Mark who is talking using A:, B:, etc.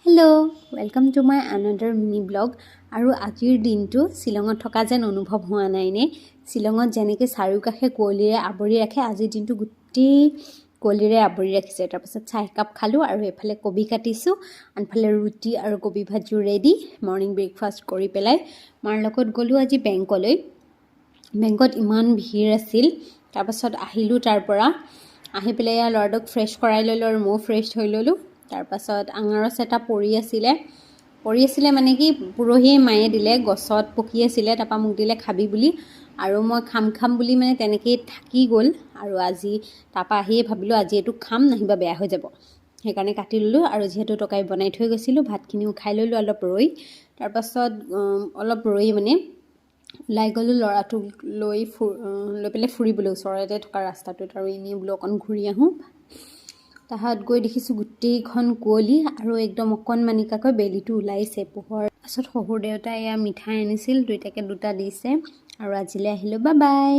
A: Hello' welcome to my another mini blog. আৰু আজিৰ দিনটো শ্বিলঙত থকা যেন অনুভৱ হোৱা নাইনে? শ্বিলঙত যেনেকৈ চাৰিওকাষে কুঁৱলীৰে আৱৰি ৰাখে, আজিৰ দিনটো গোটেই কুঁৱলীৰে আৱৰি ৰাখিছে। তাৰপাছত চাহ একাপ খালোঁ আৰু এইফালে কবি কাটিছোঁ, আনফালে ৰুটি আৰু কবি ভাজিও ৰেডি। মৰ্ণিং ব্ৰেকফাষ্ট কৰি পেলাই মাৰ লগত গ'লোঁ আজি বেংকলৈ। বেংকত ইমান ভিৰ আছিল। তাৰপাছত আহিলোঁ তাৰ পৰা, আহি পেলাই ল'ৰাটোক ফ্ৰেছ কৰাই ল'লোঁ আৰু ময়ো ফ্ৰেছ হৈ ল'লোঁ। তাৰপাছত আঙাৰস এটা পৰি আছিলে মানে কি পৰহিয়ে মায়ে দিলে, গছত পকি আছিলে, তাৰপৰা মোক দিলে খাবি বুলি, আৰু মই খাম বুলি মানে তেনেকেই থাকি গ'ল। আৰু আজি তাৰপৰা আহিয়ে ভাবিলোঁ আজি এইটো খাম, নাহিবা বেয়া হৈ যাব, সেইকাৰণে কাটি ল'লোঁ। আৰু যিহেতু তৰকাৰী বনাই থৈ গৈছিলোঁ, ভাতখিনিও খাই ল'লোঁ অলপ ৰৈ। তাৰপাছত অলপ ৰৈ মানে ওলাই গ'লোঁ ল'ৰাটোক লৈ পেলাই ফুৰিবলৈ ওচৰতে থকা ৰাস্তাটোত, আৰু এনেই বোলো অকণ ঘূৰি আহোঁ। তাহাঁত গৈ দেখিছোঁ গোটেইখন কুঁৱলী আৰু একদম অকণমানিকাকৈ বেলিটো ওলাইছে পোহৰ। তাৰপাছত শহুৰ দেউতাই এয়া মিঠাই আনিছিল, দুইটাকে দুটা দিছে। আৰু আজিলৈ আহিলোঁ, বাই বাই।